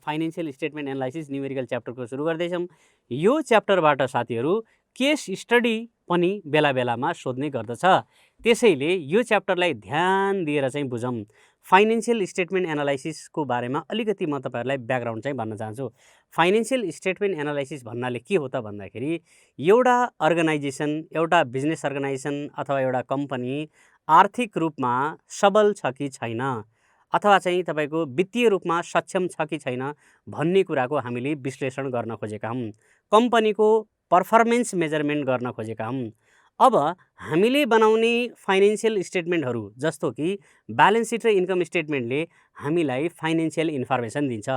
Financial statement analysis numerical च्याप्टरको सुरु गर्दैछौँ। यो च्याप्टरबाट साथीहरू केस स्टडी पनि बेला बेलामा सोध्ने गर्दछ। त्यसैले यो च्याप्टरलाई ध्यान दिएर चाहिँ बुझौँ। फाइनेन्शियल स्टेटमेन्ट एनालाइसिसको बारेमा अलिकति म तपाईँहरूलाई ब्याकग्राउन्ड चाहिँ भन्न चाहन्छु। फाइनेन्शियल स्टेटमेन्ट एनालाइसिस भन्नाले के हो त भन्दाखेरि एउटा अर्गनाइजेसन, एउटा बिजनेस अर्गनाइजेसन अथवा एउटा कम्पनी आर्थिक रूपमा सबल छ कि छैन अथवा चाहिँ तपाईँको वित्तीय रूपमा सक्षम छ कि छैन भन्ने कुराको हामीले विश्लेषण गर्न खोजेका हौँ। कम्पनीको पर्फर्मेन्स मेजरमेन्ट गर्न खोजेका हौँ। अब हामीले बनाउने फाइनेन्शियल स्टेटमेन्टहरू जस्तो कि ब्यालेन्स सिट र इन्कम स्टेटमेन्टले हामीलाई फाइनेन्शियल इन्फर्मेसन दिन्छ।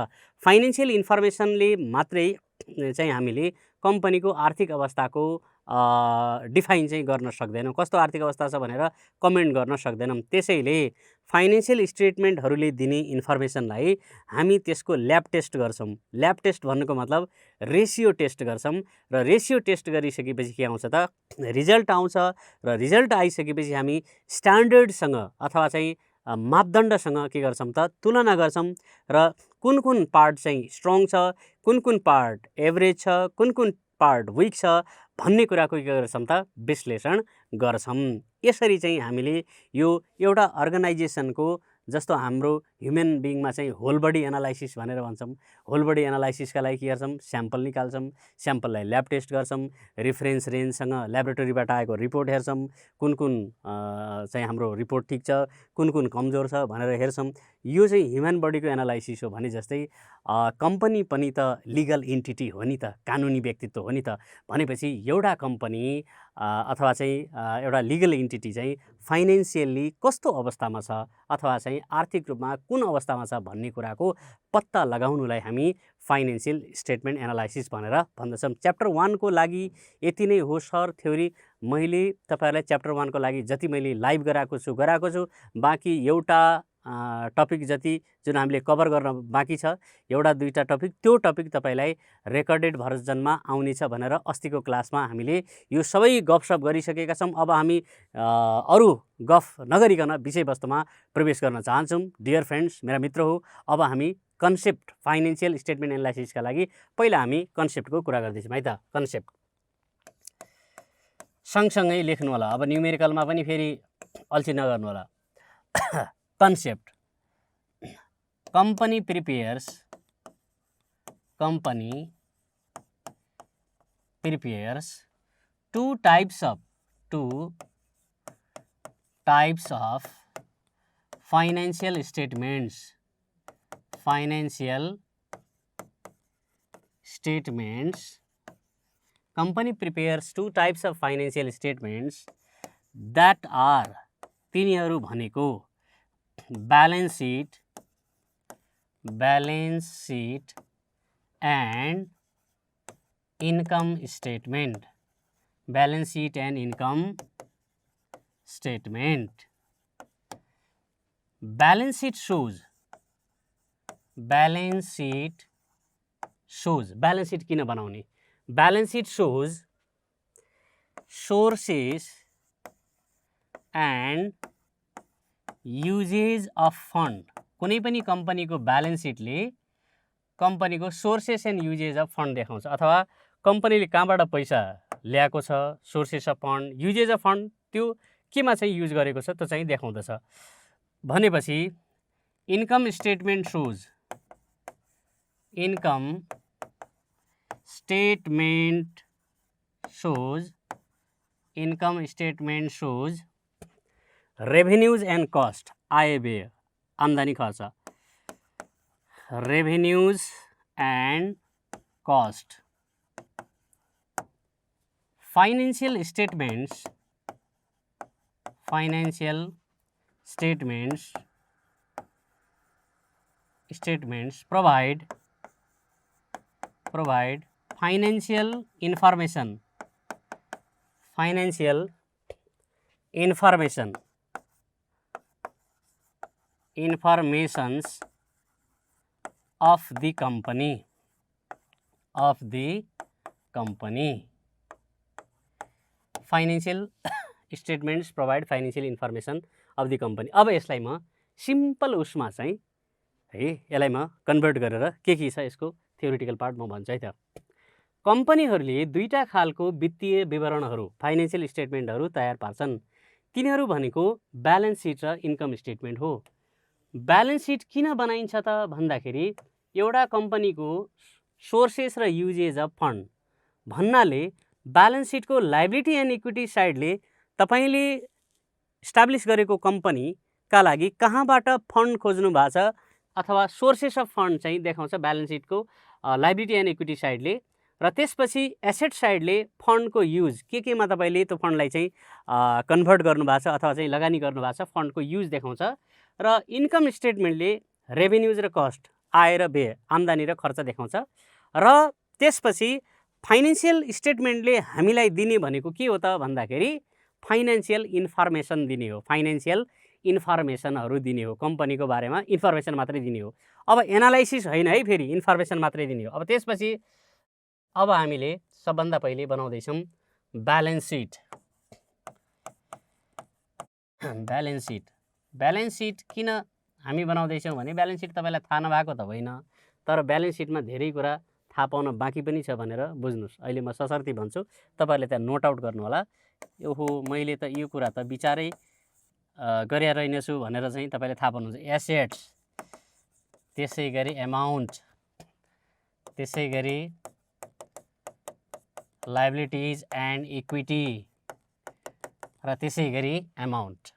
फाइनेन्शियल इन्फर्मेसनले मात्रै चाहिँ हामीले कम्पनीको आर्थिक अवस्थाको डिफाइन चाहिँ गर्न सक्दैनौँ। कस्तो आर्थिक अवस्था छ भनेर कमेन्ट गर्न सक्दैनौँ। त्यसैले फाइनेन्शियल स्टेटमेन्टहरूले दिने इन्फर्मेसनलाई हामी त्यसको ल्याब टेस्ट गर्छौँ। ल्याब टेस्ट भन्नुको मतलब रेसियो टेस्ट गर्छौँ र रेसियो टेस्ट गरिसकेपछि के आउँछ त रिजल्ट आउँछ र रिजल्ट आइसकेपछि हामी स्ट्यान्डर्डसँग अथवा चाहिँ मापदण्डसँग के गर्छौँ त तुलना गर्छौँ र कुन कुन पार्ट चाहिँ स्ट्रङ छ, कुन कुन पार्ट एभरेज छ, कुन कुन पार्ट विक छ भन्ने कुराको के गर्छौँ त विश्लेषण गर्छौँ। यसरी चाहिँ हामीले यो एउटा अर्गनाइजेसनको जस्तो हाम्रो ह्युमन बिङमा चाहिँ होल बडी एनालाइसिस भनेर भन्छौँ। होल बडी एनालाइसिसका लागि के गर्छौँ, स्याम्पल निकाल्छौँ, स्याम्पललाई ल्याब टेस्ट गर्छौँ, रिफरेन्स रेन्जसँग ल्याबोरेटरीबाट आएको रिपोर्ट हेर्छौँ, कुन कुन चाहिँ हाम्रो रिपोर्ट ठिक छ, कुन कुन कमजोर छ भनेर हेर्छौँ। यो चाहिँ ह्युमन बडीको एनालाइसिस हो भने जस्तै कम्पनी पनि त लिगल इन्टिटी हो नि त, कानुनी व्यक्तित्व हो नि त। भनेपछि एउटा कम्पनी अथवा चाहिँ एउटा लिगल इन्टिटी चाहिँ फाइनेन्सियल्ली कस्तो अवस्थामा छ अथवा चाहिँ आर्थिक रूपमा कुन अवस्थामा छ भन्ने कुराको पत्ता लगाउनुलाई हामी फाइनेन्शियल स्टेटमेन्ट एनालाइसिस भनेर भन्दछौँ। च्याप्टर 1 को लागि यति नै हो सर थ्योरी। मैले तपाईँहरूलाई च्याप्टर 1 को लागि जति मैले लाइभ गराएको छु। बाँकी एउटा टपिक जति जुन हामीले कभर गर्न बाँकी छ, एउटा दुईटा टपिक, त्यो टपिक तपाईँलाई रेकर्डेड भर्जनमा आउनेछ भनेर अस्तिको क्लासमा हामीले यो सबै गफसफ गरिसकेका छौँ। अब हामी अरू गफ नगरिकन विषयवस्तुमा प्रवेश गर्न चाहन्छौँ। डियर फ्रेन्ड्स, मेरा मित्र हो, अब हामी कन्सेप्ट फाइनेन्शियल स्टेटमेन्ट एनालाइसिसका लागि पहिला हामी कन्सेप्टको कुरा गर्दैछौँ है त। कन्सेप्ट सँगसँगै लेख्नु होला। अब न्युमेरिकलमा पनि फेरि अल्छी नगर्नु होला। Concept company prepares two types of financial statements. Company prepares two types of financial statements that are तिनीहरू भनेको balance sheet and income statement. Balance sheet and income statement. Balance sheet shows. Balance sheet किन बनाउने? Balance sheet shows sources and uses of fund. कुनै पनि कम्पनीको balance सिटले कम्पनीको sources and usages of fund देखाउँछ, अथवा कम्पनीले कहाँबाट पैसा ल्याएको छ, sources of fund, usages of fund त्यो केमा चाहिँ युज गरेको छ त्यो चाहिँ देखाउँदछ। भनेपछि income statement shows revenues and cost, आय व्यय, आम्दानी खर्च, revenues and cost. Financial statements provide financial informations of the company. Financial statements provide financial information of the company. अब यसलाई म सिम्पल उसमा चाहिँ है। यसलाई म कन्भर्ट गरेर के छ यसको थ्योरिटिकल पार्ट म भन्छु है त। कम्पनीहरूले दुईटा खालको वित्तीय विवरणहरू फाइनेन्सियल स्टेटमेन्टहरू तयार पार्छन्। तिनीहरू भनेको ब्यालेन्स सिट र इन्कम स्टेटमेन्ट हो। ब्यालेन्स सिट किन बनाइन्छ त भन्दाखेरि एउटा कम्पनीको सोर्सेस र युजेज अफ फन्ड भन्नाले ब्यालेन्स सिटको लाइबिलिटी एन्ड इक्विटी साइडले तपाईँले इस्टाब्लिस गरेको कम्पनीका लागि कहाँबाट फन्ड खोज्नु भएको छ अथवा सोर्सेस अफ फन्ड चाहिँ देखाउँछ ब्यालेन्स सिटको लाइबिलिटी एन्ड इक्विटी साइडले। र त्यसपछि एसेट साइडले फन्डको युज केमा तपाईँले त्यो फन्डलाई चाहिँ कन्भर्ट गर्नुभएको छ अथवा चाहिँ लगानी गर्नुभएको छ फन्डको युज देखाउँछ। र इन्कम स्टेटमेन्टले रेभेन्युज र कस्ट आय र व्यय आम्दानी र खर्च देखाउँछ। र त्यसपछि फाइनेन्सियल स्टेटमेन्टले हामीलाई दिने भनेको के हो त भन्दाखेरि फाइनेन्सियल इन्फर्मेसन दिने हो। फाइनेन्सियल इन्फर्मेसनहरू दिने हो, कम्पनीको बारेमा इन्फर्मेसन मात्रै दिने हो। अब एनालाइसिस होइन है, फेरि इन्फर्मेसन मात्रै दिने हो। अब त्यसपछि अब हामीले सबभन्दा पहिले बनाउँदैछौँ ब्यालेन्स सिट। ब्यालेन्स सिट किन हामी बनाउँदैछौँ भने ब्यालेन्स सिट तपाईँलाई थाहा नभएको त होइन, तर ब्यालेन्स सिटमा धेरै कुरा थाहा पाउन बाँकी पनि छ भनेर बुझ्नुहोस्। अहिले म सशर्ती भन्छु, तपाईँहरूले त्यहाँ नोट आउट गर्नु होला। ओहो मैले त यो कुरा त विचारै गरे रहेनछु भनेर चाहिँ तपाईँले थाहा पाउनुहुन्छ। एसेट्स, त्यसै गरी एमाउन्ट, त्यसै गरी लाइबिलिटिज एन्ड इक्विटी र त्यसै गरी एमाउन्ट।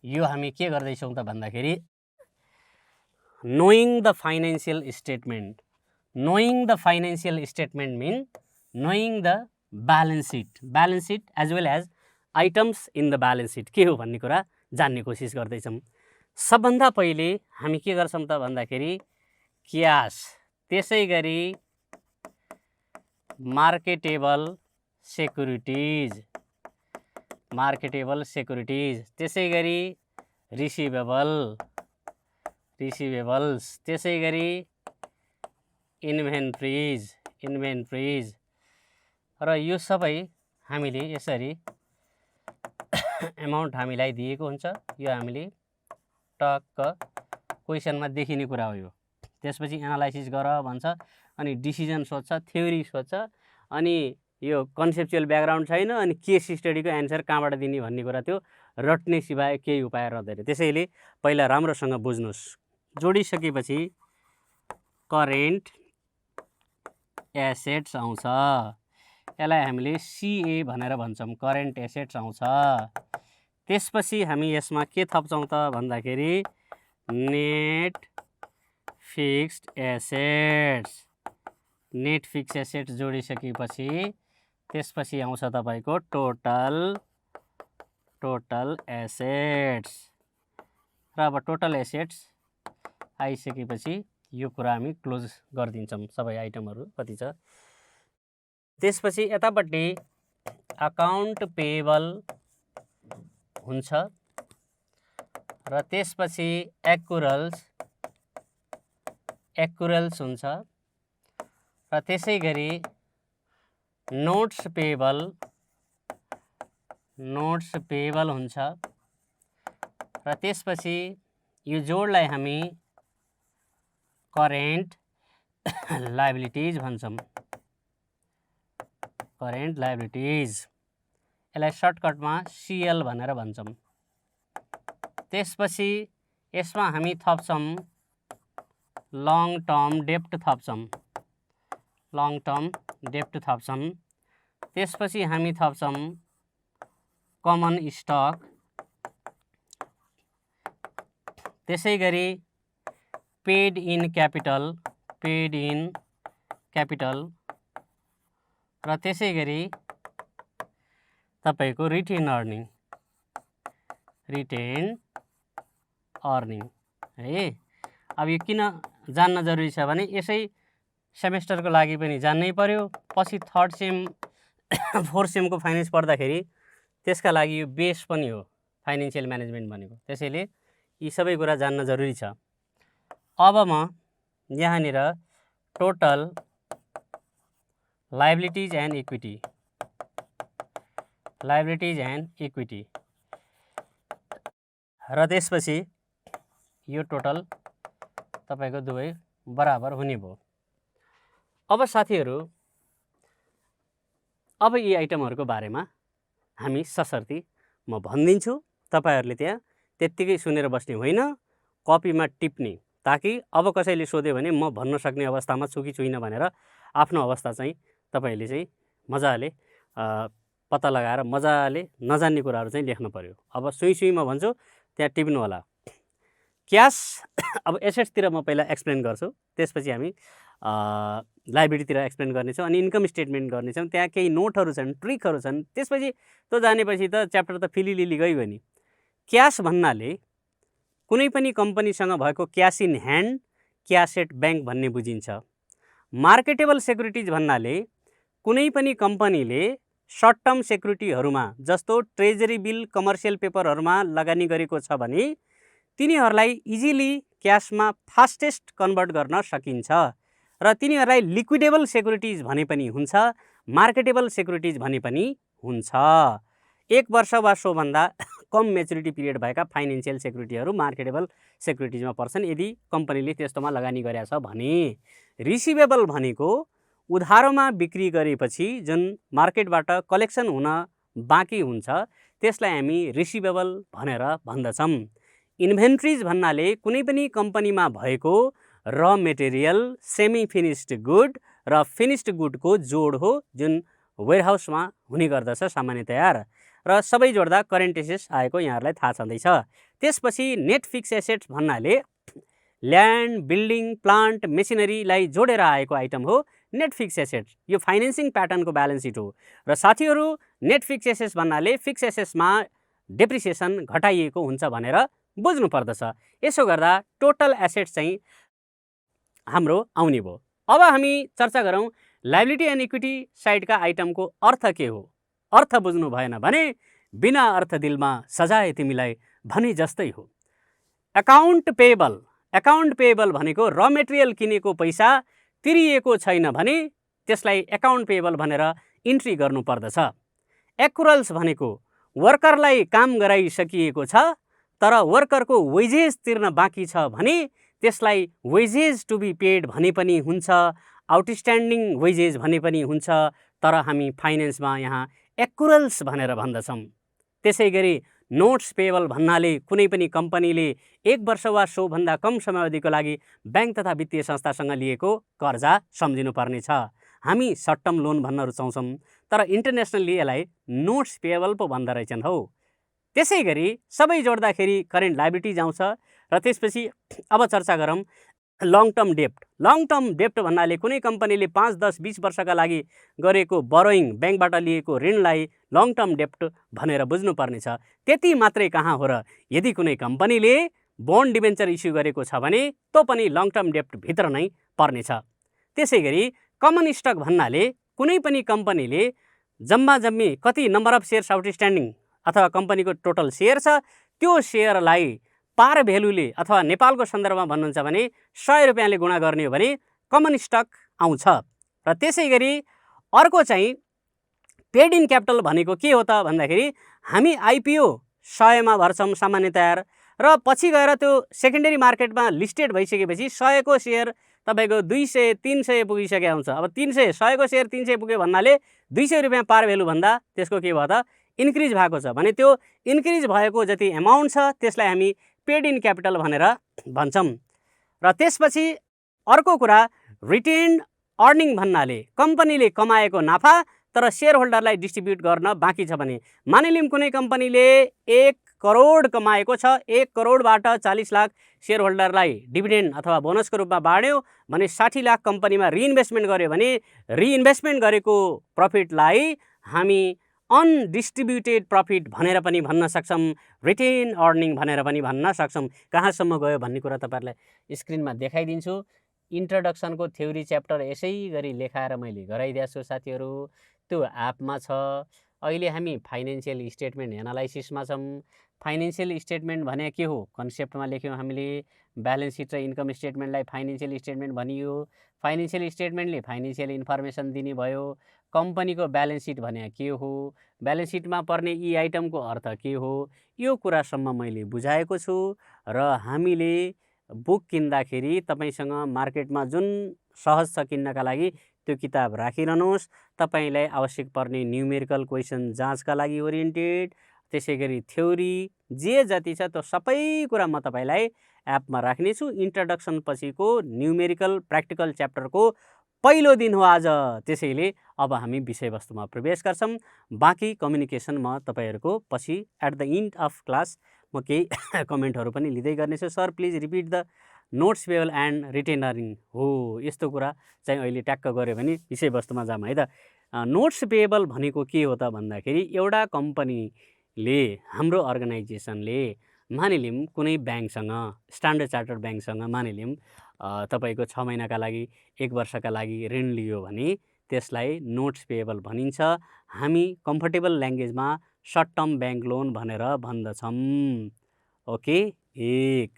यो हामी के गर्दैछौँ त भन्दाखेरि knowing the financial statement. Knowing the financial statement mean knowing the balance sheet as well as items in the balance sheet के हो भन्ने कुरा जान्ने कोसिस गर्दैछौँ। सबभन्दा पहिले हामी के गर्छौँ त भन्दाखेरि क्यास, त्यसै गरी मार्केटेबल सेक्युरिटिज, त्यसै गरी रिसिभेबल्स, त्यसै गरी इन्भेन्ट्रिज र यो सबै हामीले यसरी एमाउन्ट हामीलाई दिएको हुन्छ। यो हामीले टक्क क्वेसनमा देखिने कुरा हो यो। त्यसपछि एनालाइसिस गर भन्छ, अनि डिसिजन सोध्छ, थ्योरी सोध्छ, अनि यो कन्सेप्चुअल ब्याकग्राउन्ड छैन, अनि केस स्टडीको एन्सर कहाँबाट दिने भन्ने कुरा त्यो रट्ने सिवाय केही उपाय रहँदैन। त्यसैले पहिला राम्रोसँग बुझ्नुहोस्। जोडिसकेपछि करेन्ट एसेट्स आउँछ, यसलाई हामीले सिए भनेर भन्छौँ, करेन्ट एसेट्स आउँछ। त्यसपछि हामी यसमा के थप्छौँ त भन्दाखेरि नेट फिक्स्ड एसेट्स जोडिसकेपछि त्यसपछि आउँछ तपाईँको टोटल एसेट्स। र अब टोटल एसेट्स आइसकेपछि यो कुरा हामी क्लोज गरिदिन्छौँ, सबै आइटमहरू कति छ। त्यसपछि यतापट्टि अकाउन्ट पेएबल हुन्छ र त्यसपछि एक्युरल्स हुन्छ र त्यसै गरी नोट्स पेएबल हुन्छ र त्यसपछि यो जोडलाई हामी करेन्ट लाइबिलिटिज भन्छौँ। यसलाई सर्टकटमा सिएल भनेर भन्छौँ। त्यसपछि यसमा हामी थप्छौँ लङ टर्म डेप्ट थप्छौँ। त्यसपछि हामी थप्छौँ कमन स्टक, त्यसै गरी पेड इन क्यापिटल र त्यसै गरी तपाईँको रिटेन अर्निङ है। अब यो किन जान्न जरुरी छ भने यसै सेमेस्टरको लागि पनि जान्नै पर्यो, पछि थर्ड सेम फोर्थ सेमको फाइनेन्स पढ्दाखेरि त्यसका लागि यो बेस पनि हो फाइनेन्सियल म्यानेजमेन्ट भनेको। त्यसैले यी सबै कुरा जान्न जरुरी छ। अब म यहाँनिर टोटल लाइबिलिटिज एन्ड इक्विटी र त्यसपछि यो टोटल तपाईको दुवै बराबर हुने भयो। अब साथीहरू अब यी आइटमहरूको बारेमा हामी सशर्ती म भनिदिन्छु, तपाईहरूले त्यहाँ त्यत्तिकै सुनेर बस्ने होइन, कपीमा टिप्ने, ताकि अब कसैले सोध्यो भने म भन्न सक्ने अवस्थामा छु कि छुइनँ भनेर आफ्नो अवस्था चाहिँ तपाईँले चाहिँ मजाले पत्ता लगाएर मजाले नजान्ने कुराहरू चाहिँ लेख्नु पर्यो। अब सुई म भन्छु त्यहाँ टिप्नु होला। क्यास अब एसेट्सतिर म पहिला एक्सप्लेन गर्छु, त्यसपछि हामी लाइबिलिटीतिर एक्सप्लेन गर्नेछौँ अनि इन्कम स्टेटमेन्ट गर्नेछौँ। त्यहाँ केही नोटहरू छन्, ट्रिकहरू छन्, त्यसपछि त्यो जानेपछि त च्याप्टर त फिलिलिली गइगयो नि। क्यास भन्नाले कुनै पनि कम्पनीसँग भएको cash in hand, cash at bank भन्ने बुझिन्छ। मार्केटेबल सेक्युरिटिज भन्नाले कुनै पनि कम्पनीले सर्ट टर्म सेक्युरिटीहरूमा जस्तो ट्रेजरी बिल, कमर्सियल पेपरहरूमा लगानी गरेको छ भने तिनीहरूलाई इजिली क्यासमा फास्टेस्ट कन्भर्ट गर्न सकिन्छ र तिनीहरूलाई लिक्विडेबल सेक्युरिटिज भने पनि हुन्छ, मार्केटेबल सेक्युरिटिज भने पनि हुन्छ। 1 वर्ष वा सोभन्दा कम मेच्युरिटी पिरियड भएका फाइनेन्सियल सेक्युरिटीहरू मार्केटेबल सेक्युरिटिजमा पर्छन् यदि कम्पनीले त्यस्तोमा लगानी गरेछ भने। रिसिभेबल भनेको उधारोमा बिक्री गरेपछि जुन मार्केटबाट कलेक्सन हुन बाँकी हुन्छ त्यसलाई हामी रिसिभेबल भनेर भन्दछौँ। इन्भेन्ट्रिज भन्नाले कुनै पनि कम्पनीमा भएको र मेटेरियल, सेमी फिनिस्ड गुड र फिनिस्ड गुडको जोड हो जुन वेयरहाउसमा हुने गर्दछ सामान्यतया, र सबै जोड्दा करेन्ट एसेट्स आएको यहाँहरूलाई थाहा छँदैछ। त्यसपछि नेट फिक्स एसेट्स भन्नाले ल्यान्ड, बिल्डिङ, प्लान्ट, मेसिनरीलाई जोडेर आएको आइटम हो नेट फिक्स एसेट्स। यो फाइनेन्सिङ प्याटर्नको ब्यालेन्स सिट हो। र साथीहरू नेट फिक्स एसेट्स भन्नाले फिक्स एसेट्समा डेप्रिसिएसन घटाइएको हुन्छ भनेर बुझ्नु पर्दछ। यसो गर्दा टोटल एसेट्स चाहिँ हाम्रो आउने भयो। अब हामी चर्चा गरौँ लाइबिलिटी एन्ड इक्विटी साइडका आइटमको अर्थ के हो। अर्थ बुझ्नु भएन भने बिना अर्थ दिलमा सजाए तिमीलाई भने जस्तै हो। एकाउन्ट पेएबल भनेको र मेटेरियल किनेको पैसा तिरिएको छैन भने त्यसलाई एकाउन्ट पेएबल भनेर इन्ट्री गर्नु पर्दछ। एक्युरल्स भनेको वर्करलाई काम गराइसकिएको छ तर वर्करको वेजेस तिर्न बाँकी छ भने त्यसलाई वेजेस टु बी पेड भने पनि हुन्छ, आउटस्ट्यान्डिङ वेजेस भने पनि हुन्छ, तर हामी फाइनेन्समा यहाँ एक्युरल्स भनेर भन्दछौँ। त्यसै गरी नोट्स पेएबल भन्नाले कुनै पनि कम्पनीले 1 वर्ष वा सोभन्दा कम समयावधिको लागि ब्याङ्क तथा वित्तीय संस्थासँग लिएको कर्जा सम्झिनु पर्नेछ। हामी सर्ट टर्म लोन भन्न रुचाउँछौँ तर इन्टरनेसनली यसलाई नोट्स पेएबल पो भन्दो रहेछन् हौ। त्यसै गरी सबै जोड्दाखेरि करेन्ट लाइबिलिटिज आउँछ। र त्यसपछि अब चर्चा गरौँ लङ टर्म डेप्ट। लङ टर्म डेप्ट भन्नाले कुनै कम्पनीले 5, 10, 20 वर्षका लागि गरेको बरोइङ, ब्याङ्कबाट लिएको ऋणलाई लङ टर्म डेप्ट भनेर बुझ्नुपर्नेछ। त्यति मात्रै कहाँ हो र, यदि कुनै कम्पनीले बोन्ड डिबेन्चर इस्यु गरेको छ भने त्यो पनि लङ टर्म डेप्ट भित्र नै पर्नेछ। त्यसै गरी कमन स्टक भन्नाले कुनै पनि कम्पनीले जम्मा कति नम्बर अफ सेयर्स आउटस्ट्यान्डिङ अथवा कम्पनीको टोटल सेयर छ त्यो सेयरलाई पार भेल्युले अथवा नेपालको सन्दर्भमा भन्नुहुन्छ भने 100 रुपियाँले गुणा गर्ने हो भने कमन स्टक आउँछ। र त्यसै गरी अर्को चाहिँ पेड इन क्यापिटल भनेको के हो त भन्दाखेरि हामी आइपिओ 100 भर्छौँ सामान्यतया र पछि गएर त्यो सेकेन्डरी मार्केटमा लिस्टेड भइसकेपछि 100 को सेयर तपाईँको 200, 300 पुगिसकेको हुन्छ। अब 300, 100 को सेयर 300 पुग्यो भन्नाले 200 रुपियाँ पार भेल्यु भन्दा त्यसको के भयो त इन्क्रिज भएको छ भने त्यो इन्क्रिज भएको जति एमाउन्ट छ त्यसलाई हामी पेड इन क्यापिटल भनेर भन्छौँ। र त्यसपछि अर्को कुरा रिटेन्ड अर्निङ भन्नाले कम्पनीले कमाएको नाफा तर सेयर होल्डरलाई डिस्ट्रिब्युट गर्न बाँकी छ भने मानिलिउँ कुनै कम्पनीले 1 करोड कमाएको छ, 1 करोडबाट 40 लाख सेयर होल्डरलाई डिभिडेन्ड अथवा बोनसको रूपमा बाँड्यो भने 60 लाख कम्पनीमा रिइन्भेस्टमेन्ट गर्यो भने रिइन्भेस्टमेन्ट गरेको प्रफिटलाई हामी अनडिस्ट्रिब्युटेड प्रफिट भनेर पनि भन्न सक्छौँ, रिटेन अर्निङ भनेर पनि भन्न सक्छौँ। कहाँसम्म गयो भन्ने कुरा तपाईँहरूलाई स्क्रिनमा देखाइदिन्छु। इन्ट्रोडक्सनको थ्योरी च्याप्टर यसै गरी लेखाएर मैले गराइदिएको छु साथीहरू, त्यो एपमा छ। अहिले हामी फाइनेन्सियल स्टेटमेन्ट एनालाइसिसमा छौँ। फाइनेन्सियल स्टेटमेन्ट भने के हो कन्सेप्टमा लेख्यौँ हामीले। ब्यालेन्स सिट र इन्कम स्टेटमेन्टलाई फाइनेन्सियल स्टेटमेन्ट भनियो। फाइनेन्सियल स्टेटमेन्टले फाइनेन्सियल इन्फर्मेसन दिने भयो। कम्पनीको ब्यालेन्स सिट भने के हो, ब्यालेन्स सिटमा पर्ने यी आइटमको अर्थ के हो, यो कुरासम्म मैले बुझाएको छु। र हामीले बुक किन्दाखेरि तपाईँसँग मार्केटमा जुन सहज छ किन्नका लागि त्यो किताब राखिरहनुहोस्। तपाईँलाई आवश्यक पर्ने न्युमेरिकल क्वेसन जाँचका लागि ओरिएन्टेड, त्यसै गरी थ्योरी जे जति छ त्यो सबै कुरा म तपाईँलाई एपमा राख्नेछु। इन्ट्रोडक्सन पछिको न्युमेरिकल प्र्याक्टिकल च्याप्टरको पहिलो दिन हो आज, त्यसैले अब हामी विषयवस्तुमा प्रवेश गर्छौँ। बाँकी कम्युनिकेसन म तपाईँहरूको पछि at the end of class म केही कमेन्टहरू पनि लिँदै गर्नेछु। Sir please repeat the notes payable and retained earning. हो, यस्तो कुरा चाहिँ अहिले ट्याक्क गऱ्यो भने विषयवस्तुमा जाम है त। नोट्स पेबल भनेको के हो त भन्दाखेरि एउटा कम्पनीले, हाम्रो अर्गनाइजेसनले मानिलिउँ कुनै ब्याङ्कसँग, स्ट्यान्डर्ड चार्टर्ड ब्याङ्कसँग मानिलिउँ तपाईँको 6 महिनाका लागि 1 वर्षका लागि ऋण लियो भने त्यसलाई नोट्स पेबल भनिन्छ। हामी कम्फर्टेबल ल्याङ्ग्वेजमा सर्ट टर्म ब्याङ्क लोन भनेर भन्दछौँ। ओके, एक।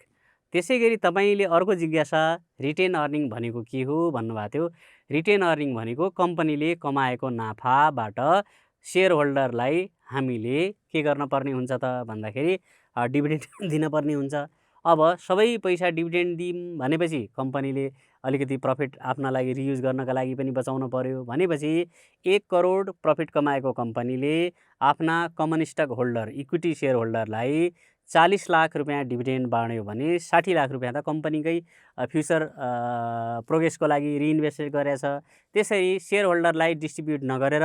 त्यसै गरी तपाईँले अर्को जिज्ञासा रिटेन अर्निङ भनेको के हो भन्नुभएको थियो। रिटेन अर्निङ भनेको कम्पनीले कमाएको नाफाबाट सेयर होल्डरलाई हामीले के गर्न पर्ने हुन्छ त भन्दाखेरि डिभिडेन्ड दिन पर्ने हुन्छ। अब सबै पैसा डिभिडेन्ड दिउँ भनेपछि कम्पनीले अलिकति प्रफिट आफ्ना लागि रियुज गर्नका लागि पनि बचाउनु पर्यो। भनेपछि 1 करोड प्रफिट कमाएको कम्पनीले आफ्ना common stock holder, equity share होल्डरलाई 40 लाख रुपियाँ डिभिडेन्ड बाँड्यो भने 60 लाख रुपियाँ त कम्पनीकै फ्युचर प्रोग्रेसको लागि रिइन्भेस्ट गरेछ। त्यसरी सेयर होल्डरलाई डिस्ट्रिब्युट नगरेर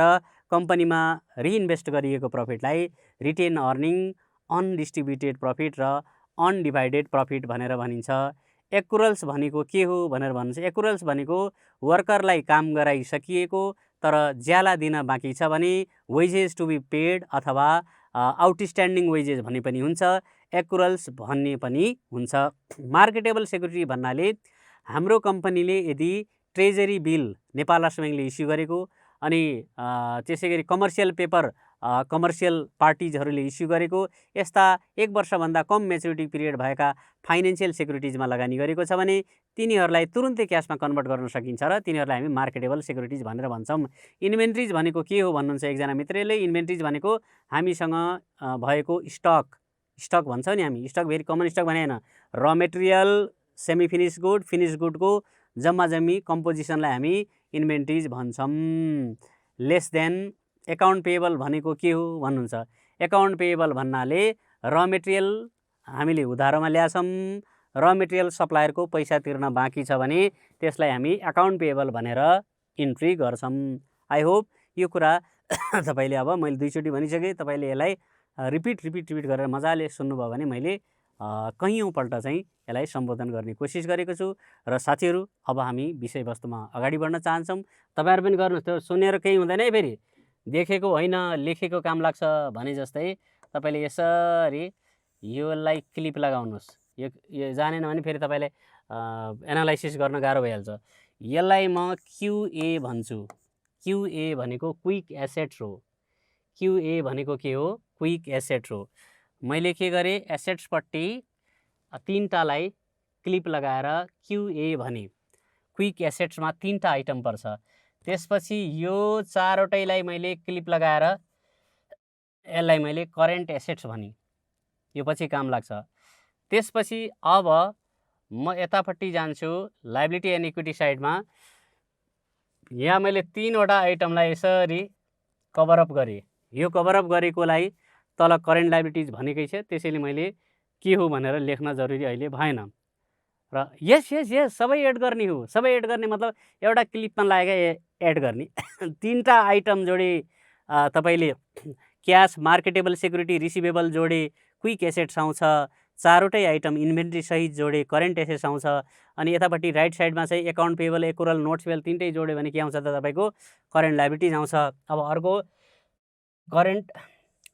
कम्पनीमा रिइन्भेस्ट गरिएको प्रफिटलाई रिटेन अर्निङ, अनडिस्ट्रिब्युटेड प्रफिट र अनडिभाइडेड प्रफिट भनेर भनिन्छ। एक्युरल्स भनेको के हो भनेर भन्नुहुन्छ। एक्युरल्स भनेको वर्करलाई काम गराइसकिएको तर ज्याला दिन बाँकी छ भने वेजेस टु बी पेड अथवा आउटस्ट्यान्डिङ वेजेस भन्ने पनि हुन्छ, एक्युरल्स भन्ने पनि हुन्छ। मार्केटेबल सेक्युरिटी भन्नाले हाम्रो कम्पनीले यदि ट्रेजरी बिल नेपाल राष्ट्र ब्याङ्कले इस्यु गरेको अनि त्यसै गरी कमर्सियल पेपर कमर्सियल पार्टिजहरूले इस्यु गरेको यस्ता 1 वर्षभन्दा कम मेच्युरिटी पिरियड भएका फाइनेन्सियल सेक्युरिटिजमा लगानी गरेको छ भने तिनीहरूलाई तुरुन्तै क्यासमा कन्भर्ट गर्न सकिन्छ र तिनीहरूलाई हामी मार्केटेबल सेक्युरिटिज भनेर भन्छौँ। इन्भेन्ट्रिज भनेको के हो भन्नुहुन्छ एकजना मित्रले। इन्भेन्ट्रिज भनेको हामीसँग भएको स्टक भन्छौँ नि हामी, स्टक भेरी कमन स्टक भने होइन, र material, semi finish good, finish गुडको जम्मा जम्मी कम्पोजिसनलाई हामी इन्भेन्ट्रिज भन्छौँ। लेस देन एकाउन्ट पेएबल भनेको के हो भन्नुहुन्छ। एकाउन्ट पेएबल भन्नाले र मेटेरियल हामीले उधारोमा ल्याछौँ, र मेटेरियल सप्लायरको पैसा तिर्न बाँकी छ भने त्यसलाई हामी एकाउन्ट पेएबल भनेर इन्ट्री गर्छौँ। आई होप यो कुरा तपाईँले, अब मैले 2 चोटि भनिसकेँ, तपाईँले यसलाई रिपिट गरेर मजाले सुन्नुभयो भने मैले कैयौँपल्ट चाहिँ यसलाई सम्बोधन गर्ने कोसिस गरेको छु। र साथीहरू, अब हामी विषयवस्तुमा अगाडि बढ्न चाहन्छौँ। तपाईँहरू पनि गर्नुहोस्, त्यो सुनेर केही हुँदैन है, फेरि देखेको होइन लेखेको काम लाग्छ भने जस्तै तपाईँले यसरी योलाई क्लिप लगाउनुहोस्। यो जानेन भने फेरि तपाईँले एनालाइसिस गर्न गाह्रो भइहाल्छ। यसलाई म क्युए भन्छु। क्युए भनेको क्विक एसेट्स हो। क्युए भनेको के हो? क्विक एसेट्स हो। मैले के गरेँ, एसेट्सपट्टि 3टालाई क्लिप लगाएर क्युए भने। क्विक एसेट्समा 3टा आइटम पर्छ। त्यसपछि यो 4वटैलाई मैले क्लिप लगाएर यसलाई मैले करेन्ट एसेट्स भने। यो पछि काम लाग्छ। त्यसपछि अब म यतापट्टि जान्छु लायबिलिटी एन्ड इक्विटी साइडमा। यहाँ मैले 3वटा आइटमलाई यसरी कभरअप गरेँ। यो कभरअप गरेकोलाई तल करेन्ट लायबिलिटिज भनेकै छ, त्यसैले मैले के हो भनेर लेख्न जरुरी अहिले भएन। र यस सबै एड गर्ने हो। सबै एड गर्ने मतलब एउटा क्लिपमा लागेको एड गर्ने। 3टा आइटम जोडे तपाईँले, क्यास, मार्केटेबल सेक्युरिटी, रिसिभेबल जोडे क्विक एसेट्स आउँछ। 4वटै आइटम इन्भेन्ट्री सहित जोडे करेन्ट एसेट्स आउँछ। अनि यतापट्टि राइट साइडमा चाहिँ एकाउन्ट पेएबल, एक्युरल, नोट्स पेएबल 3टै जोड्यो भने के आउँछ त तपाईँको करेन्ट लायबिलिटिज आउँछ। अब अर्को करेन्ट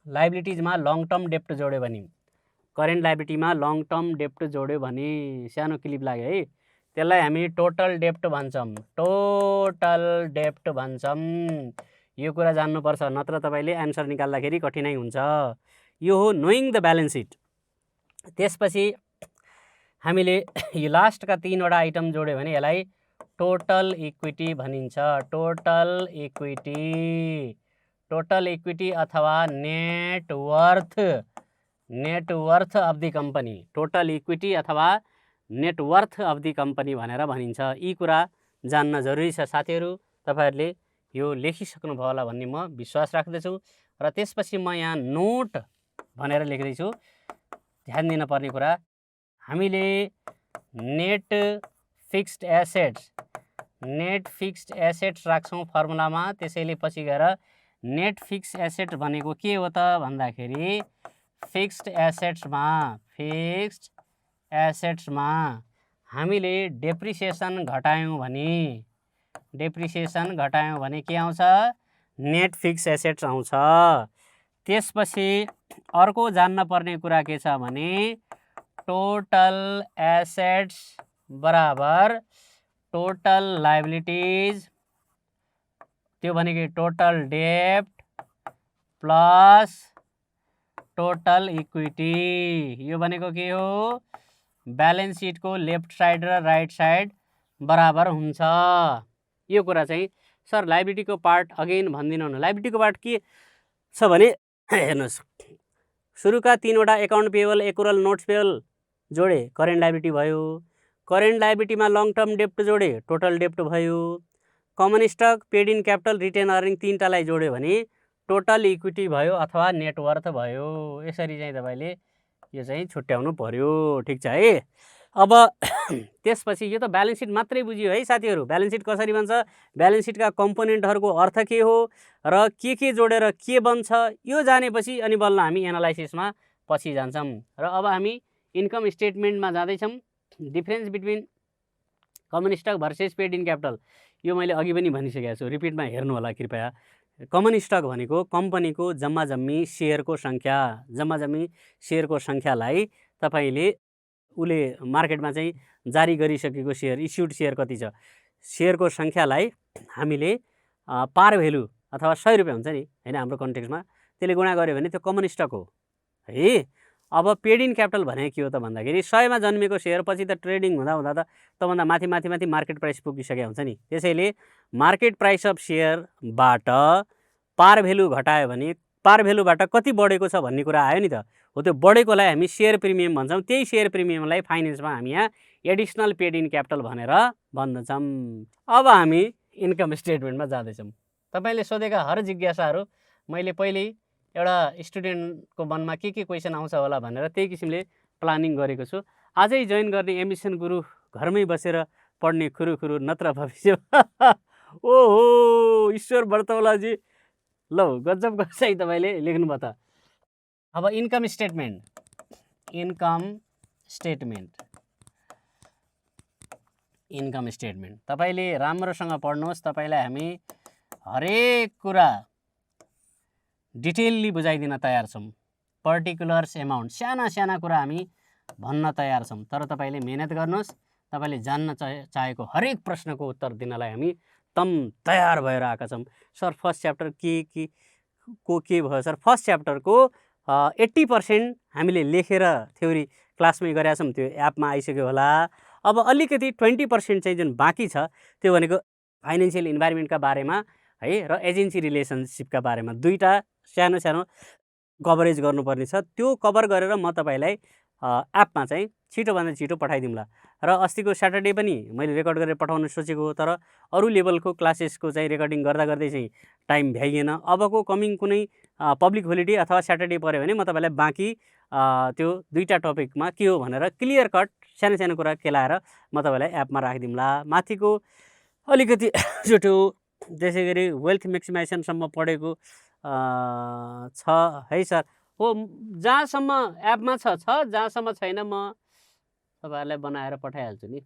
लायबिलिटिजमा लङ टर्म डेप्ट जोड्यो भने, करेन्ट लायबिलिटीमा लङ टर्म डेप्ट जोड्यो भने सानो क्लिप लाग्यो है, त्यसलाई हामी टोटल डेप्ट भन्छौँ। टोटल डेप्ट भन्छौँ। यो कुरा जान्नुपर्छ, नत्र तपाईँले एन्सर निकाल्दाखेरि कठिनाइ हुन्छ। यो हो नोइङ द ब्यालेन्स सिट। त्यसपछि हामीले यो लास्टका 3वटा आइटम जोड्यो भने यसलाई टोटल इक्विटी भनिन्छ। टोटल इक्विटी अथवा net worth of the company. Total equity अथवा नेटवर्थ अफ द कम्पनी भनेर भनिन्छ। यी कुरा जान्न जरुरी छ साथीहरू। तपाईहरुले यो लेखिसक्नुभयो होला भन्ने म विश्वास राख्दछु। र त्यसपछि म यहाँ नोट भनेर लेख्दैछु। ध्यान दिन पर्ने कुरा, हामीले नेट फिक्स्ड एसेट्स राख्छौँ फर्मुलामा। त्यसैले पछि गएर नेट फिक्स्ड एसेट भनेको के हो त भन्दाखेरि फिक्स्ड एसेट्समा हामीले डेप्रिसिएसन घटायौँ भने के आउँछ? नेट फिक्स्ड एसेट्स आउँछ। त्यसपछि अर्को जान्न पर्ने कुरा के छ भने टोटल एसेट्स बराबर टोटल लायबिलिटीज, त्यो भनेको टोटल डेब्ट प्लस टोटल इक्विटी। यो भनेको के हो? ब्यालेन्स सिटको लेफ्ट साइड र राइट साइड बराबर हुन्छ। यो कुरा चाहिँ सर लायबिलिटीको पार्ट अगेन भनिदिनु न। लायबिलिटीको पार्ट के छ भने हेर्नुहोस्, सुरुका 3वटा account payable, accrual, notes payable जोडे करेन्ट लायबिलिटी भयो। करेन्ट लायबिलिटीमा लङ टर्म डेप्ट जोडे टोटल डेप्ट भयो। Common stock, paid in capital, retain earning तीनटालाई जोड्यो भने टोटल इक्विटी भयो अथवा नेटवर्थ भयो। यसरी चाहिँ तपाईले यो चाहिँ छुट्याउनु पर्यो। ठिक छ है। अब त्यसपछि यो त ब्यालेन्स सिट मात्रै बुझियो है साथीहरू। ब्यालेन्स सिट कसरी बन्छ, ब्यालेन्स सिटका कम्पोनेन्टहरूको अर्थ के हो र के जोडेर के बन्छ, यो जानेपछि अनि बल्ल हामी एनालाइसिसमा पछि जान्छौँ। र अब हामी इन्कम स्टेटमेन्टमा जाँदैछौँ। Difference between common stock versus paid in capital, यो मैले अघि पनि भनिसकेको छु, रिपिटमा हेर्नु होला कृपया। कमन स्टक भनेको कम्पनीको जम्माजम्मी सेयरको सङ्ख्यालाई तपाईले उले मार्केटमा चाहिँ जारी गरिसकेको सेयर, इस्युड सेयर कति छ, सेयरको सङ्ख्यालाई हामीले पार भेल्यु अथवा 100 रुपियाँ हुन्छ नि हैन हाम्रो कन्टेक्स्टमा, त्यसले गुणा गर्यो भने त्यो कमन स्टक हो है। अब पेड इन क्यापिटल भने के हो त भन्दाखेरि 100 मा जन्मेको सेयर पछि त ट्रेडिङ हुँदा त तभन्दा माथि मार्केट प्राइस पुगिसकेको हुन्छ नि। त्यसैले मार्केट प्राइस अफ सेयरबाट पार भेल्यु घटायो भने पार भेल्युबाट कति बढेको छ भन्ने कुरा आयो नि त। हो त्यो बढेकोलाई हामी सेयर प्रिमियम भन्छौँ। त्यही सेयर प्रिमियमलाई फाइनेन्समा हामी यहाँ एडिसनल पेड इन क्यापिटल भनेर भन्दछौँ। अब हामी इन्कम स्टेटमेन्टमा जाँदैछौँ। तपाईले सोधेका हर जिज्ञासाहरू मैले पहिल्यै एउटा स्टुडेन्टको मनमा के क्वेसन आउँछ होला भनेर त्यही किसिमले प्लानिङ गरेको छु। आजै जोइन गर्ने एम्बिसन गुरु घरमै बसेर पढ्ने खुरु नत्र भविष्य। ओहो ईश्वर बर्तौलाजी, ल गजब चाहिँ तपाईले लेख्नुभयो त। अब इन्कम स्टेटमेन्ट तपाईले राम्रोसँग पढ्नुहोस्। तपाईलाई हामी हरेक कुरा डिटेलली बुझाइदिन तयार छौँ। पर्टिकुलर्स एमाउन्ट, साना कुरा हामी भन्न तयार छौँ। तर तपाईले मेहनत गर्नुहोस्। तपाईले जान्न चाहेको हरेक प्रश्नको उत्तर दिनलाई हामी तयार भएर आएका छौँ। सर फर्स्ट च्याप्टर के भयो सर? फर्स्ट च्याप्टरको 80% हामीले लेखेर थ्योरी क्लासमै गरेका छौँ, त्यो एपमा आइसक्यो होला। अब अलिकति 20% चाहिँ जुन बाँकी छ त्यो भनेको फाइनेन्सियल इन्भाइरोमेन्टका बारेमा है र एजेन्सी रिलेसनसिपका बारेमा दुईटा सानो कभरेज गर्नुपर्ने छ। त्यो कभर गरेर म तपाईलाई एपमा चाहिँ छिटोभन्दा छिटो पठाइदिउँला। र अस्तिको स्याटरडे पनि मैले रेकर्ड गरेर पठाउन सोचेको हो, तर अरू लेभलको क्लासेसको चाहिँ रेकर्डिङ गर्दै चाहिँ टाइम भ्याइएन। अबको कमिङ कुनै पब्लिक होलिडे अथवा स्याटरडे पऱ्यो भने म तपाईँलाई बाँकी त्यो दुईटा टपिकमा के हो भनेर क्लियर कट सानो कुरा केलाएर म तपाईँलाई एपमा राखिदिउँला। माथिको अलिकति छोटो, त्यसै गरी वेल्थ म्याक्सिमाइजेसनसम्म पढेको छ है सर। हो जहाँसम्म एपमा छ, जहाँसम्म छैन म तपाईँहरूलाई बनाएर पठाइहाल्छु नि।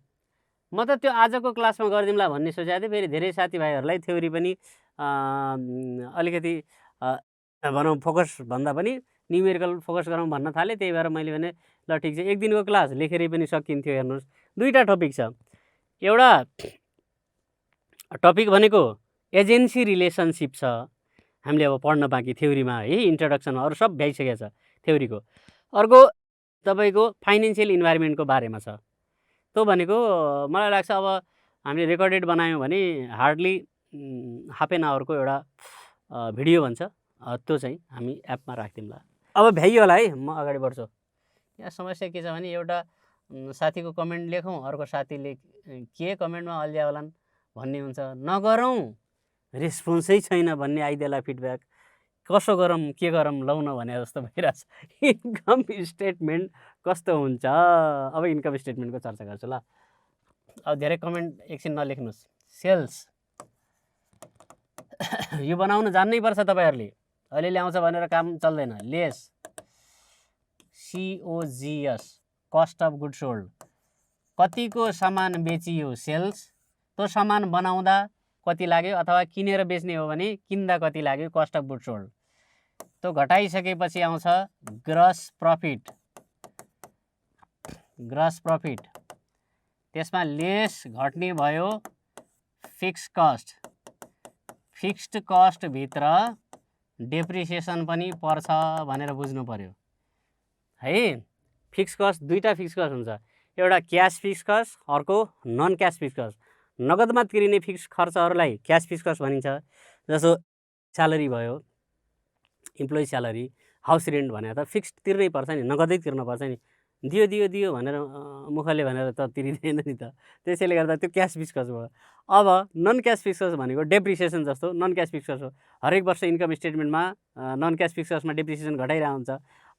म त त्यो आजको क्लासमा गरिदिउँला भन्ने सोचेको थिएँ। फेरि धेरै साथीभाइहरूलाई थ्योरी पनि अलिकति भनौँ फोकस भन्दा पनि न्युमेरिकल फोकस गरौँ भन्न थालेँ। त्यही भएर मैले भने ल ठिक छ, एक दिनको क्लास लेखेरै पनि सकिन्थ्यो। हेर्नुहोस् दुईटा टपिक छ। एउटा टपिक भनेको एजेन्सी रिलेसनसिप छ, हामीले अब पढ्न बाँकी थ्योरीमा है, इन्ट्रोडक्सन अरू सब भ्याइसकेको छ थ्योरीको। अर्को तपाईँको फाइनेन्सियल इन्भाइरोमेन्टको बारेमा छ। त्यो भनेको मलाई लाग्छ अब हामीले रेकर्डेड बनायौँ भने हार्डली हाफ एन आवरको एउटा भिडियो भन्छ, त्यो चाहिँ हामी एपमा राखिदिउँला। अब भ्याइयो होला है, म अगाडि बढ्छु। यहाँ समस्या के छ भने एउटा साथीको कमेन्ट लेखौँ, अर्को साथीले के कमेन्टमा अल्झ्या होलान् भन्ने हुन्छ, नगरौँ रेस्पोन्सै छैन भन्ने आइदिएला फिडब्याक, कसो गरौँ के गरौँ लौ न भने जस्तो भइरहेछ। इन्कम स्टेटमेन्ट कस्तो हुन्छ, अब इन्कम स्टेटमेन्टको चर्चा गर्छु ल। अब धेरै कमेन्ट एकछिन नलेख्नुहोस्। सेल्स यो बनाउन जान्नै पर्छ तपाईँहरूले, अलिअलि आउँछ भनेर काम चल्दैन। Lace COGS cost of good sold, कतिको सामान बेचियो सेल्स, त्यो सामान बनाउँदा कति लाग्यो अथवा किनेर बेच्ने हो भने किन्दा कति लाग्यो कस्ट अफ गुड सोल्ड। त्यो घटाइसकेपछि आउँछ ग्रस प्रफिट। ग्रस प्रफिट त्यसमा लेस घट्ने भयो फिक्स कस्ट। फिक्स्ड कस्ट भित्र डेप्रिसिएसन पनि पर्छ भनेर बुझ्नु पर्यो है। फिक्स कस्ट दुईटा फिक्स कस्ट हुन्छ, एउटा क्यास फिक्स कस्ट, अर्को नन क्यास फिक्स कस्ट। नगदमा तिरिने फिक्स खर्चहरूलाई क्यास फिक्स कस्ट भनिन्छ, जस्तो स्यालेरी भयो, इम्प्लोइ स्यालेरी, हाउस रेन्ट भनेर त फिक्स तिर्नै पर्छ नि, नगदै तिर्नुपर्छ नि। दियो दियो दियो भनेर मुखले भनेर त तिरिँदैन नि त, त्यसैले गर्दा त्यो क्यास फिक्स कस्ट भयो। अब नन क्यास फिक्स कस्ट भनेको डेप्रिसिएसन जस्तो नन क्यास फिक्स कस्ट हो। हरेक वर्ष income स्टेटमेन्टमा non cash fix कस्टमा depreciation घटाइरहेको हुन्छ।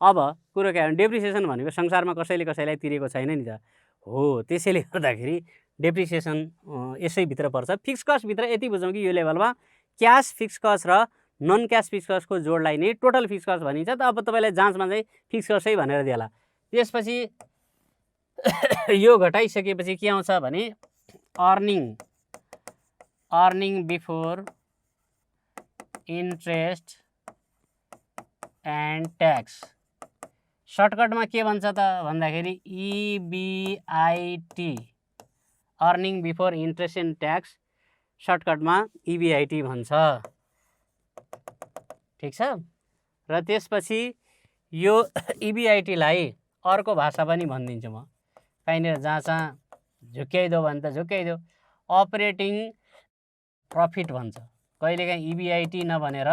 अब कुरो के भने डेप्रिसिएसन भनेको संसारमा कसैले कसैलाई तिरेको छैन नि त हो, त्यसैले गर्दाखेरि डेप्रिसिएसन यसैभित्र पर्छ। फिक्स कस्टभित्र यति बुझौँ कि यो लेभलमा क्यास फिक्स कस्ट र नन क्यास फिक्स कस्टको जोडलाई नै टोटल फिक्स कस्ट भनिन्छ। त अब तपाईँलाई जाँचमा चाहिँ फिक्स कस्टै भनेर दिएला। त्यसपछि यो घटाइसकेपछि के आउँछ भने earning before interest and tax. सर्टकटमा के भन्छ त भन्दाखेरि EBIT, earning before interest and tax, सर्टकटमा EBIT भन्छ। ठिक छ। र त्यसपछि यो EBIT-लाई अर्को भाषा पनि भनिदिन्छु म, कहीँनिर जहाँ झुक्याइदो भने त झुक्याइदो, अपरेटिङ प्रफिट भन्छ। कहिलेकाहीँ EBIT नभनेर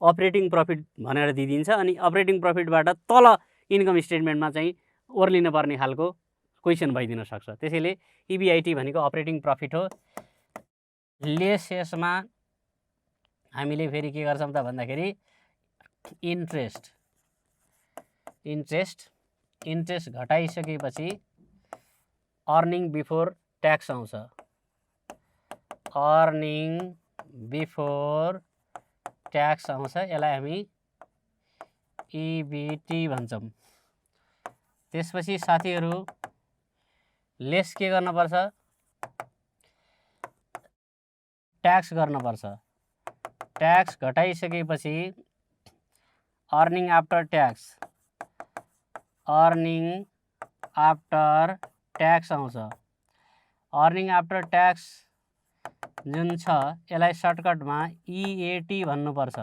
अपरेटिङ प्रफिट भनेर दिइदिन्छ, अनि अपरेटिङ प्रफिटबाट तल इन्कम स्टेटमेन्टमा चाहिँ ओर्लिन पर्ने खालको क्वेसन भइदिन सक्छ। त्यसैले EBIT भनेको अपरेटिङ प्रफिट हो। लेस यसमा हामीले फेरि के गर्छौँ त भन्दाखेरि इन्ट्रेस्ट घटाइसकेपछि अर्निङ बिफोर ट्याक्स आउँछ। अर्निङ बिफोर ट्याक्स आउँछ, यसलाई हामी EBT भन्छौँ। त्यसपछि साथीहरू लेस के गर्नुपर्छ, ट्याक्स गर्नुपर्छ। ट्याक्स घटाइसकेपछि earning after tax, earning after tax आउँछ। अर्निङ आफ्टर ट्याक्स जुन छ यसलाई सर्टकटमा EAT भन्नुपर्छ।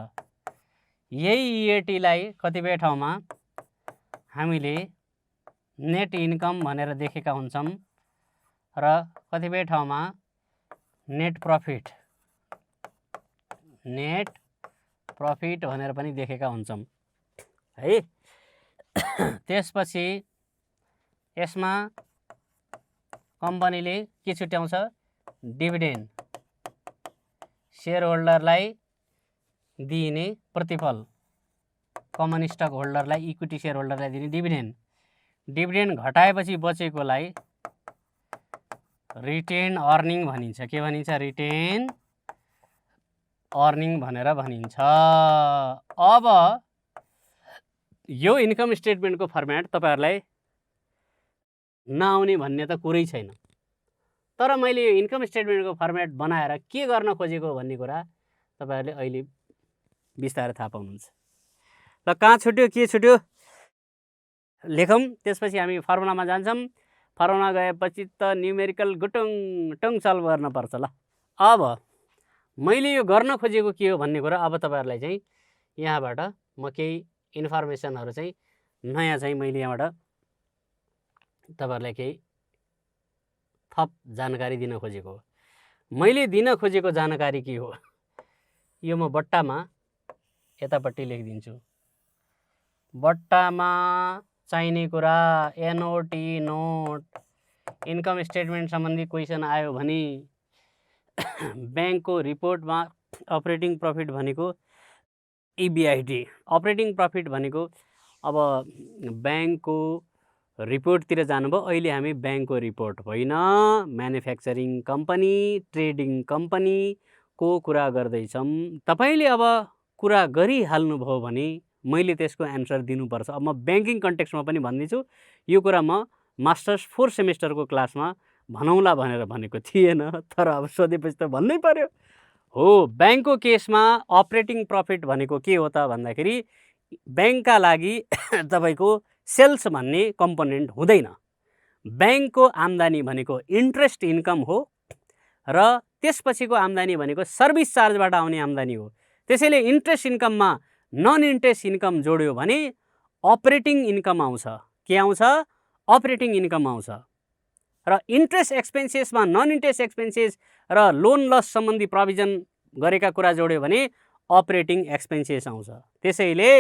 यही EAT-लाई कतिपय ठाउँमा हामीले नेट इन्कम भनेर देखेका हुन्छौँ र कतिपय ठाउँमा नेट प्रफिट भनेर पनि देखेका हुन्छौँ है। त्यसपछि यसमा कम्पनीले के छुट्याउँछ, डिभिडेन्ड, सेयर होल्डरलाई दिइने प्रतिफल, कमन स्टक होल्डरलाई, इक्विटी सेयर होल्डरलाई दिने डिभिडेन्ड घटाएपछि बचेकोलाई रिटेन अर्निङ भनिन्छ। के भनिन्छ, रिटेन अर्निङ भनेर भनिन्छ। अब यो इन्कम स्टेटमेन्टको फर्मेट तपाईँहरूलाई नआउने भन्ने त कुरै छैन, तर मैले यो इन्कम स्टेटमेन्टको फर्मेट बनाएर के गर्न खोजेको भन्ने कुरा तपाईँहरूले अहिले बिस्तारै थाहा पाउनुहुन्छ। ल कहाँ छुट्यो के छुट्यो लेखौँ, त्यसपछि हामी फर्मुलामा जान्छौँ। फर्मुला गएपछि त न्युमेरिकल गुटुङ टुङ सल्भ गर्नुपर्छ। ल अब मैले यो गर्न खोजेको के हो भन्ने कुरा अब तपाईँहरूलाई चाहिँ यहाँबाट म केही इन्फर्मेसनहरू चाहिँ नयाँ चाहिँ मैले यहाँबाट तपाईँहरूलाई केही थप जानकारी दिन खोजेको हो। मैले दिन खोजेको जानकारी के हो? यो म बट्टामा यतापट्टि लेखिदिन्छु। बट्टामा चाहिने कुरा एनओटी नोट, इन्कम स्टेटमेन्ट सम्बन्धी क्वेसन आयो भने ब्याङ्कको रिपोर्टमा अपरेटिङ प्रफिट भनेको इबिआइटी, अपरेटिङ प्रफिट भनेको अब ब्याङ्कको रिपोर्टतिर जानुभयो। अहिले हामी ब्याङ्कको रिपोर्ट होइन, म्यानुफ्याक्चरिङ कम्पनी, ट्रेडिङ कम्पनीको कुरा गर्दैछौँ। तपाईँले अब कुरा गरिहाल्नुभयो भने मैले त्यसको एन्सर दिनुपर्छ। अब म ब्याङ्किङ कन्टेक्स्टमा पनि भन्दैछु, यो कुरा म मास्टर्स 4 सेमेस्टरको क्लासमा भनौँला भनेर भनेको थिएन, तर अब सोधेपछि त भन्नै पर्यो। हो, ब्याङ्कको केसमा अपरेटिङ प्रफिट भनेको के हो त भन्दाखेरि ब्याङ्कका लागि तपाईँको सेल्स भन्ने कम्पोनेन्ट हुँदैन। ब्याङ्कको आम्दानी भनेको इन्ट्रेस्ट इन्कम हो र त्यसपछिको आम्दानी भनेको सर्भिस चार्जबाट आउने आम्दानी हो। त्यसैले इन्ट्रेस्ट इन्कममा नन इन्ट्रेस्ट इन्कम जोड्यो भने अपरेटिङ इन्कम आउँछ। के आउँछ? अपरेटिङ इन्कम आउँछ। र इन्ट्रेस्ट एक्सपेन्सेसमा नन इन्ट्रेस्ट एक्सपेन्सेस र लोन लस सम्बन्धी प्रोभिजन गरेका कुरा जोड्यो भने अपरेटिङ एक्सपेन्सेस आउँछ। त्यसैले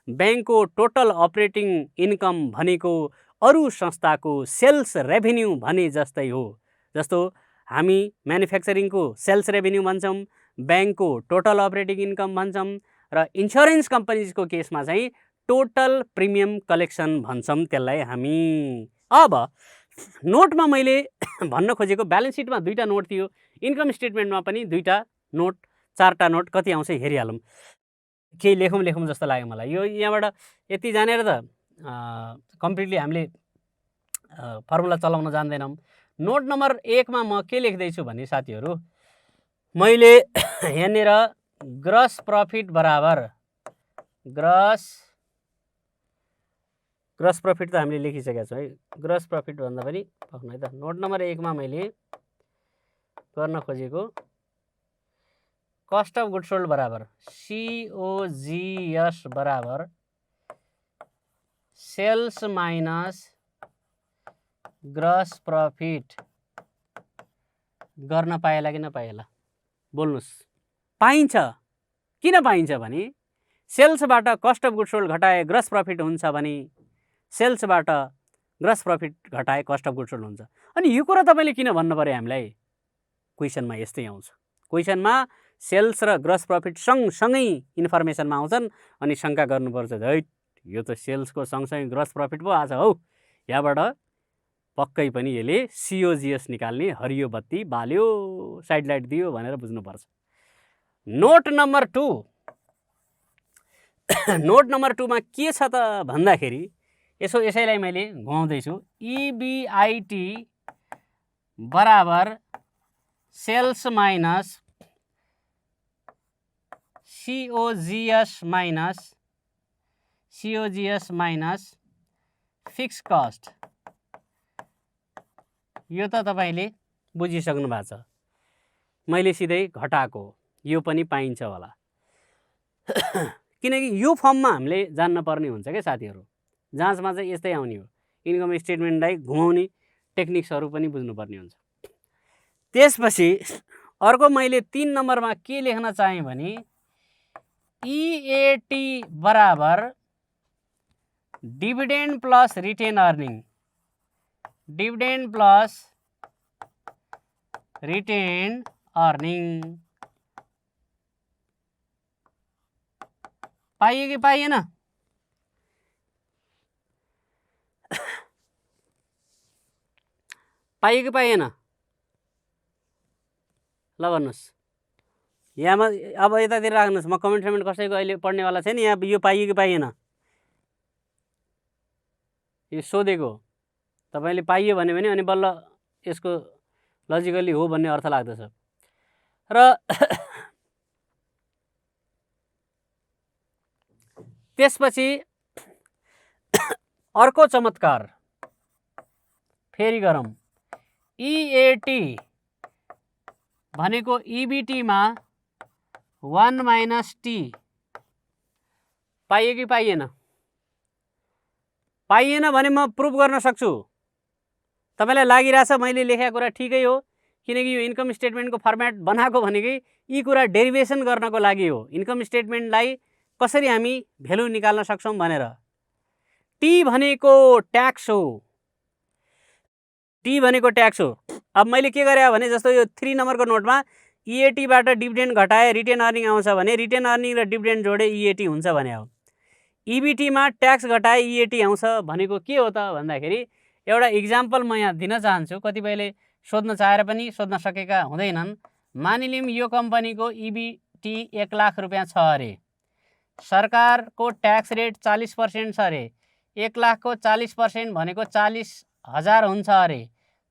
ब्याङ्कको टोटल अपरेटिङ इन्कम भनेको अरू संस्थाको सेल्स रेभेन्यू भने जस्तै हो। जस्तो हामी म्यानुफ्याक्चरिङको सेल्स रेभेन्यू भन्छौँ, ब्याङ्कको टोटल अपरेटिङ इन्कम भन्छौँ र इन्स्योरेन्स कम्पनीजको केसमा चाहिँ टोटल प्रिमियम कलेक्सन भन्छौँ त्यसलाई हामी। अब नोटमा मैले भन्न खोजेको ब्यालेन्स सिटमा 2टा नोट थियो, इन्कम स्टेटमेन्टमा पनि 2टा नोट, 4टा नोट कति आउँछ हेरिहालौँ। केही लेखौँ जस्तो लाग्यो मलाई। यो यहाँबाट यति जानेर त कम्प्लिटली हामीले फर्मुला चलाउन जान्दैनौँ। नोट नम्बर 1 मा म के लेख्दैछु भने साथीहरू, मैले यहाँनिर ग्रस प्रफिट बराबर ग्रस प्रफिट त हामीले लेखिसकेका छौँ है। ग्रस प्रफिट भन्दा पनि पक्नु है त। नोट नम्बर 1 मा मैले गर्न खोजेको कस्ट अफ गुड्स सोल्ड बराबर COGS बराबर सेल्स माइनस ग्रस प्रफिट गर्न पाएला कि नपाएला? बोल्नुहोस्। पाइन्छ। किन पाइन्छ भने सेल्सबाट कस्ट अफ गुड्स सोल्ड घटाए ग्रस प्रफिट हुन्छ भने सेल्सबाट ग्रस प्रफिट घटाए कस्ट अफ गुड्स सोल्ड हुन्छ। अनि यो कुरा तपाईँले किन भन्नु पर्यो हामीलाई? क्वेसनमा यस्तै आउँछ। क्वेसनमा सेल्स र ग्रस प्रफिट सँगसँगै इन्फर्मेसनमा आउँछन् अनि शङ्का गर्नुपर्छ, है यो त सेल्सको सँगसँगै ग्रस प्रफिट पो आछ हौ, यहाँबाट पक्कै पनि यसले COGS निकाल्ने हरियो बत्ती बाल्यो, साइड लाइट दियो भनेर बुझ्नुपर्छ। नोट नम्बर 2 नोट नम्बर 2 मा के छ त भन्दाखेरि यसैलाई मैले घुमाउँदैछु। EBIT बराबर sales minus COGS minus fixed cost. यो त तपाईँले बुझिसक्नु भएको छ। मैले सिधै घटाएको, यो पनि पाइन्छ होला। किनकि यो फर्ममा हामीले जान्न पर्ने हुन्छ क्या साथीहरू। जाँचमा चाहिँ यस्तै आउने हो। इन्कम स्टेटमेन्टलाई घुमाउने टेक्निक्सहरू पनि बुझ्नुपर्ने हुन्छ। त्यसपछि अर्को मैले 3 नम्बरमा के लेख्न चाहेँ भने EAT बराबर dividend plus retained earning. Dividend plus retained earning पाइयो कि पाइएन? पाइयो कि पाइएन? ल भन्नुहोस्। यहाँमा अब यतातिर राख्नुहोस्। म कमेन्ट कसैको अहिले पढ्नेवाला छैन। यहाँ यो पाइयो कि पाइएन यो सोधेको। तपाईँले पाइयो भन्यो भने अनि बल्ल यसको लजिकली हो भन्ने अर्थ लाग्दछ। र त्यसपछि अर्को चमत्कार फेरि गरौँ। EAT भनेको EBT मा 1 - T पाइयो कि पाइएन? पाइएन भने म प्रुफ गर्न सक्छु। तपाईँलाई लागिरहेछ मैले लेखेको कुरा ठिकै हो, किनकि यो इन्कम स्टेटमेन्टको फर्मेट बनाएको भनेकै यी कुरा डेरिभेसन गर्नको लागि हो। इन्कम स्टेटमेन्टलाई कसरी हामी भ्यालु निकाल्न सक्छौँ भनेर। टी भनेको ट्याक्स हो, टी भनेको ट्याक्स हो। अब मैले के गरेँ भने जस्तो यो 3 नम्बरको नोटमा इएटीबाट डिभिडेन्ड घटाए रिटेन अर्निङ आउँछ भने रिटेन अर्निङ र डिभिडेन्ड जोडे इएटी हुन्छ भने हो। इबिटीमा ट्याक्स घटाए इएटी आउँछ भनेको के हो त भन्दाखेरि एउटा इक्जाम्पल म यहाँ दिन चाहन्छु। कतिपयले सोध्न चाहेर पनि सोध्न सकेका हुँदैनन्। मानिलिउँ यो कम्पनीको इबिटी 1 लाख रुपियाँ छ अरे, सरकारको ट्याक्स रेट 40% छ अरे, 1 लाखको 40% भनेको 40,000 हुन्छ अरे,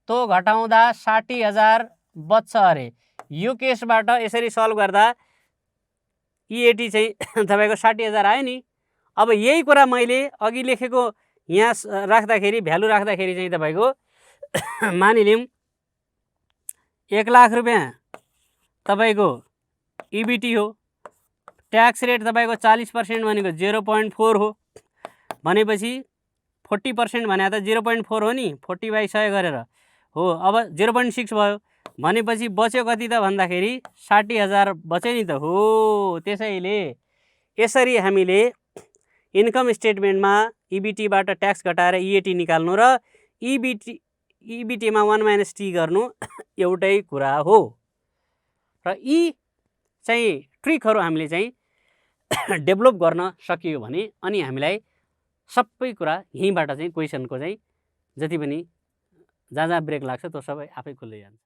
तो घटाउँदा 60,000 बच्छ अरे। यो केसबाट यसरी सल्भ गर्दा इएटी चाहिँ तपाईँको 60,000 आयो नि। अब यही कुरा मैले अघि लेखेको यहाँ राख्दाखेरि भ्यालु राख्दाखेरि चाहिँ तपाईँको मानिलिउँ 1 लाख रुपियाँ तपाईँको इबिटी हो, ट्याक्स रेट तपाईँको 40% भनेको 0.4 हो भनेपछि 40% भने त 0.4 हो नि, 40/100 गरेर हो। अब 0.6 भयो भनेपछि बच्यो कति त भन्दाखेरि 60,000 बच्यो नि त हो। त्यसैले यसरी हामीले इन्कम स्टेटमेन्टमा इबिटीबाट ट्याक्स घटाएर इएटी निकाल्नु र इबिटीमा 1 - टी गर्नु एउटै कुरा हो। र यी चाहिँ ट्रिकहरू हामीले चाहिँ डेभलप गर्न सकियो भने अनि हामीलाई सबै कुरा यहीँबाट चाहिँ क्वेसनको चाहिँ जति पनि जहाँ ब्रेक लाग्छ त्यो सबै आफै खुल्दै जान्छ।